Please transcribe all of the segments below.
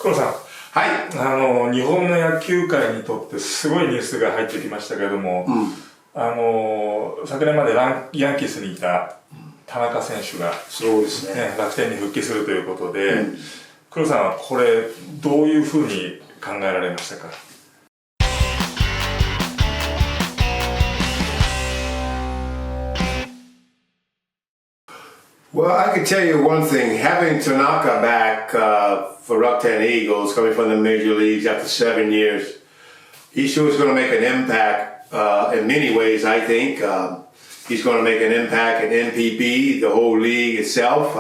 黒さん、はい。日本の野球界にとってすごいニュースが入ってきましたけれども、昨年までヤンキースにいた田中選手が、そうですね、楽天に復帰するということで、黒さんはこれどういうふうに考えられましたか？Well, I can tell you one thing. Having Tanaka back for Rakuten Eagles, coming from the major leagues after 7 years, he sure is going to make an impact in many ways, I think. He's going to make an impact in NPB, the whole league itself.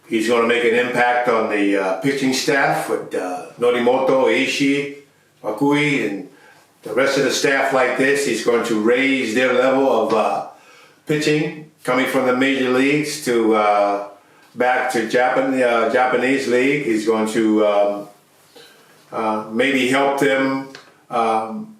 He's going to make an impact on the pitching staff with Norimoto, Ishii, Wakui, and the rest of the staff like this. He's going to raise their level of pitching. Coming from the major leagues to back to Japanese league, he's going to maybe help them on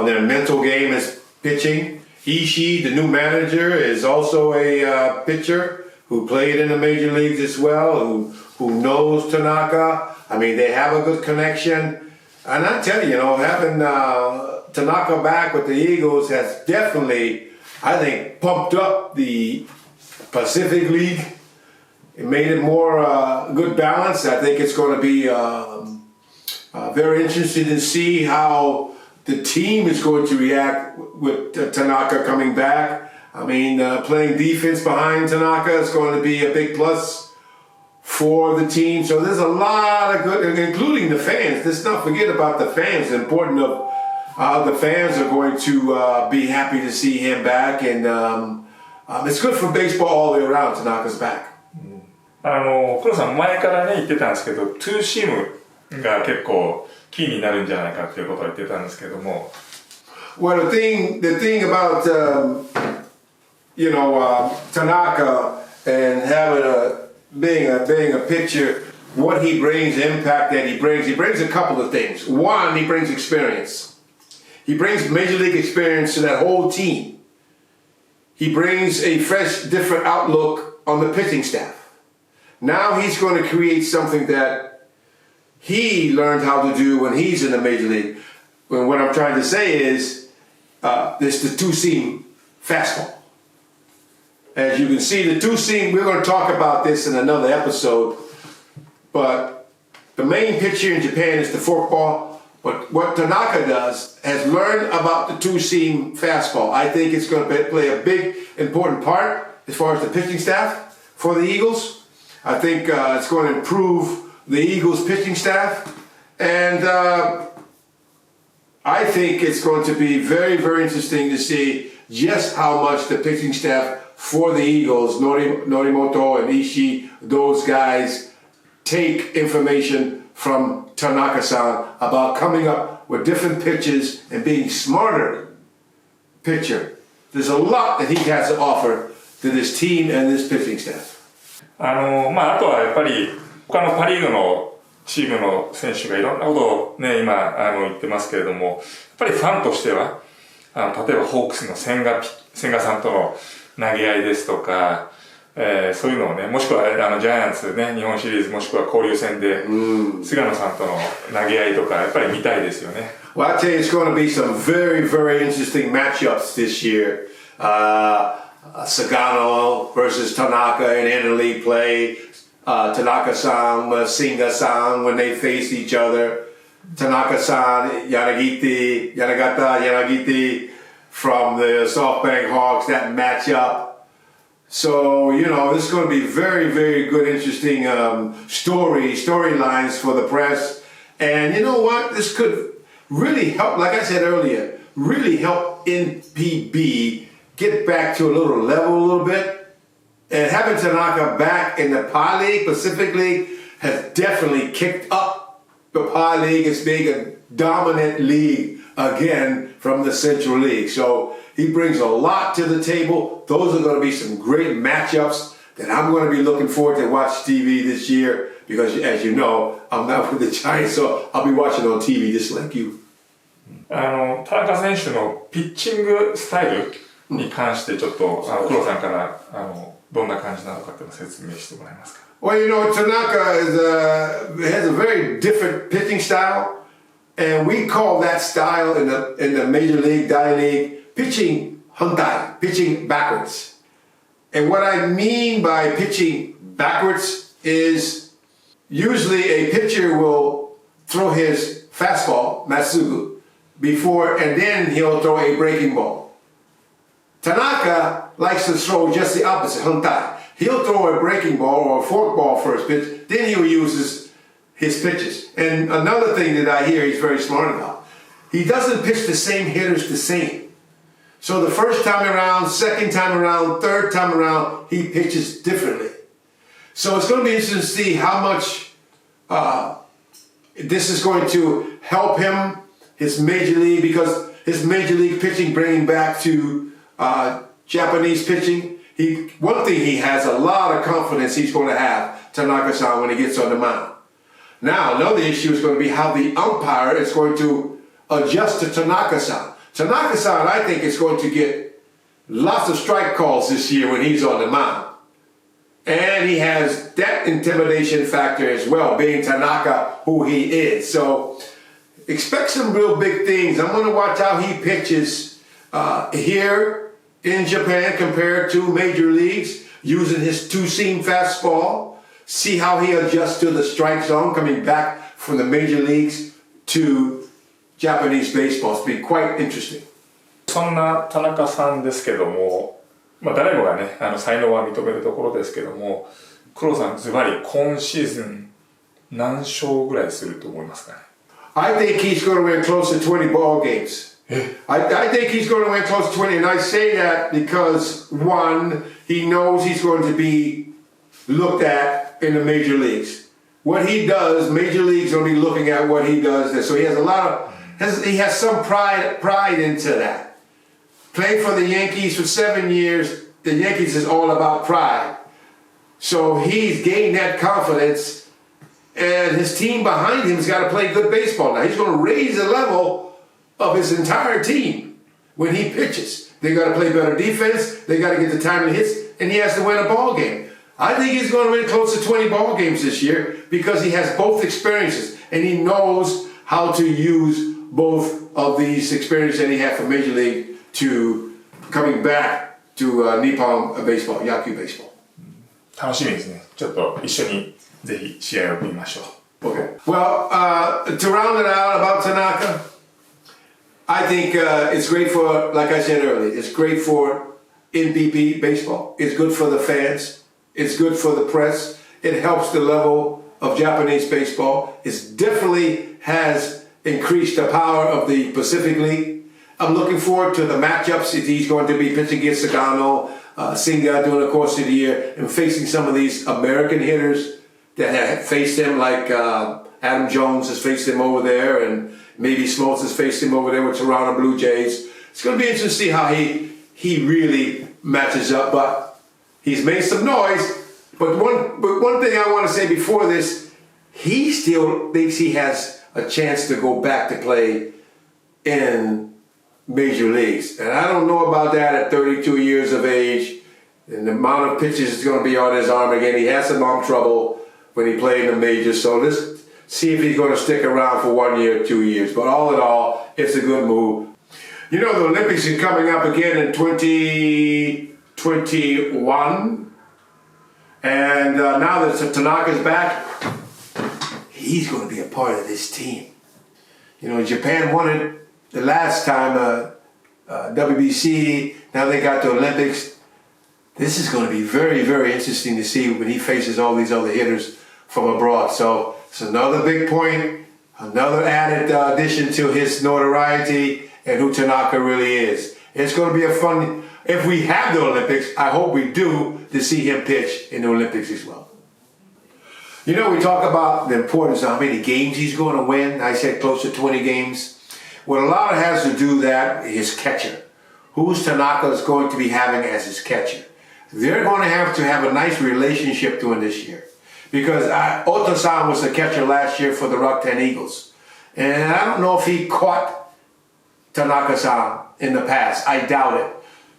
their mental game as pitching. Ishii, the new manager, is also a pitcher who played in the major leagues as well, who knows Tanaka. I mean, they have a good connection. And I tell you, having Tanaka back with the Eagles has definitely, I think, pumped up the Pacific League. It made it more good balance. I think it's going to be very interesting to see how the team is going to react with Tanaka coming back. I mean, playing defense behind Tanaka is going to be a big plus for the team. So there's a lot of good, including the fans. Let's not forget about the fans. It's important the fans are going to be happy to see him back, and it's good for baseball all the way around. Tanaka's back. 黒さん前からね言ってたんですけど、ツーシームが結構キーになるんじゃないかっていうことを言ってたんですけども。Well, the thing about Tanaka and being a pitcher, what he brings, the impact that he brings a couple of things. One, he brings experience. He brings major league experience to that whole team. He brings a fresh, different outlook on the pitching staff. Now he's going to create something that he learned how to do when he's in the major league. When what I'm trying to say is, this the two-seam fastball. As you can see, the two-seam, we're going to talk about this in another episode, but the main pitcher in Japan is the forkball. But what Tanaka does has learned about the two-seam fastball. I think it's going to play a big, important part as far as the pitching staff for the Eagles. I think it's going to improve the Eagles' pitching staff. And I think it's going to be very, very interesting to see just how much the pitching staff for the Eagles, Norimoto and Ishii, those guys take information from Tanaka-san about coming up with different pitches and being smarter pitcher. There's a lot that he has to offer to this team and this pitching staff. あとはやっぱり他のパ・リーグのチームの選手がいろんなことをね今言ってますけれども、やっぱりファンとしては例えばホークスの千賀さんとの投げ合いですとか、そういうのをね、もしくはジャイアンツね、日本シリーズもしくは交流戦で菅野さんとの投げ合いとかやっぱり見たいですよね。Well, I tell you, it's going to be some very, very interesting matchups this year. Sagano versus Tanaka in interleague play. Tanaka-san, Singa-san when they face each other. Tanaka-san, Yanagita from the SoftBank Hawks, that matchup. So, this is going to be very, very good, interesting storylines for the press. And you know what? This could really help, like I said earlier, really help NPB get back to a little bit. And having Tanaka back in the Pi League, Pacific League, has definitely kicked up the Pi League as being a dominant league again from the Central League. So he brings a lot to the table. Those are going to be some great matchups that I'm going to be looking forward to watch TV this year because, as you know, I'm not with the Giants, so I'll be watching on TV just like you. 田中選手のピッチングスタイルに関してちょっと黒さんからどんな感じなのかっていうのを説明してもらえますか。Well, Tanaka has a very different pitching style, and we call that style in the Major League, Daily League, pitching hantai, pitching backwards. And what I mean by pitching backwards is usually a pitcher will throw his fastball, Matsugu, and then he'll throw a breaking ball. Tanaka likes to throw just the opposite, hantai. He'll throw a breaking ball or a fork ball first pitch, then he'll use his pitches. And another thing that I hear he's very smart about, he doesn't pitch the same hitters the same. So the first time around, second time around, third time around, he pitches differently. So it's going to be interesting to see how much this is going to help him, his major league, because his major league pitching bringing back to Japanese pitching. One thing he has a lot of confidence he's going to have, Tanaka-san, when he gets on the mound. Now, another issue is going to be how the umpire is going to adjust to Tanaka-san. Tanaka-san, I think, is going to get lots of strike calls this year when he's on the mound. And he has that intimidation factor as well, being Tanaka, who he is. So expect some real big things. I'm going to watch how he pitches here in Japan compared to major leagues, using his two-seam fastball, see how he adjusts to the strike zone coming back from the major leagues to Japanese baseball. It's been quite interesting. そんな田中さんですけども、誰もがね、才能は認めるところですけども、黒さんズバリ今シーズン何勝ぐらいすると思いますかね。I think he's going to win close to 20 ball games. I think he's going to win close to 20, and I say that because, one, he knows he's going to be looked at in the major leagues. What he does, major leagues will be looking at what he does. So he has he has some pride into that. Played for the Yankees for 7 years. The Yankees is all about pride. So he's gained that confidence, and his team behind him has got to play good baseball now. He's going to raise the level of his entire team when he pitches. They got to play better defense. They got to get the timely hits, and he has to win a ball game. I think he's going to win close to 20 ball games this year because he has both experiences, and he knows how to use both of these experiences that he had from Major League to coming back to Nippon baseball, Yaku baseball. 楽しみですね。ちょっと一緒にぜひ試合を見ましょう。Okay. Well, to round it out about Tanaka, I think it's great for, like I said earlier, it's great for NPB baseball. It's good for the fans. It's good for the press. It helps the level of Japanese baseball. It definitely has increased the power of the Pacific League. I'm looking forward to the matchups that he's going to be pitching against Sagano, Singa during the course of the year, and facing some of these American hitters that have faced him, like Adam Jones has faced him over there, and maybe Smoltz has faced him over there with Toronto Blue Jays. It's going to be interesting to see how he really matches up. But he's made some noise. But one thing I want to say before this, he still thinks he has a chance to go back to play in major leagues. And I don't know about that at 32 years of age. And the amount of pitches is going to be on his arm again. He had some arm trouble when he played in the majors. So let's see if he's going to stick around for 1 year, 2 years. But all in all, it's a good move. You know, the Olympics are coming up again in 2021. And now that Tanaka's back, he's going to be a part of this team. You know, Japan won it the last time, WBC. Now they got the Olympics. This is going to be very, very interesting to see when he faces all these other hitters from abroad. So it's another big point, another added addition to his notoriety and who Tanaka really is. It's going to be a fun, if we have the Olympics, I hope we do, to see him pitch in the Olympics as well. You know, we talk about the importance of how many games he's going to win. I said close to 20 games. What a lot has to do that is catcher. Who's Tanaka is going to be having as his catcher? They're going to have a nice relationship during this year. Because Ota-san was the catcher last year for the Rakuten Eagles. And I don't know if he caught Tanaka-san in the past. I doubt it.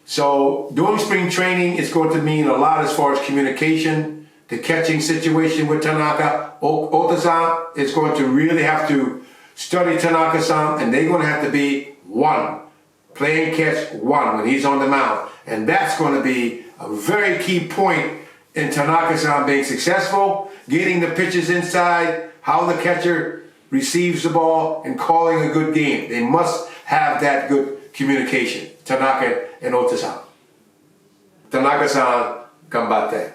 So during spring training, it's going to mean a lot as far as communication the catching situation with Tanaka. Ota-san is going to really have to study Tanaka-san, and they're going to have to be one. Play and catch one when he's on the mound. And that's going to be a very key point in Tanaka-san being successful, getting the pitches inside, how the catcher receives the ball, and calling a good game. They must have that good communication, Tanaka and Ota-san. Tanaka-san, ganbatte.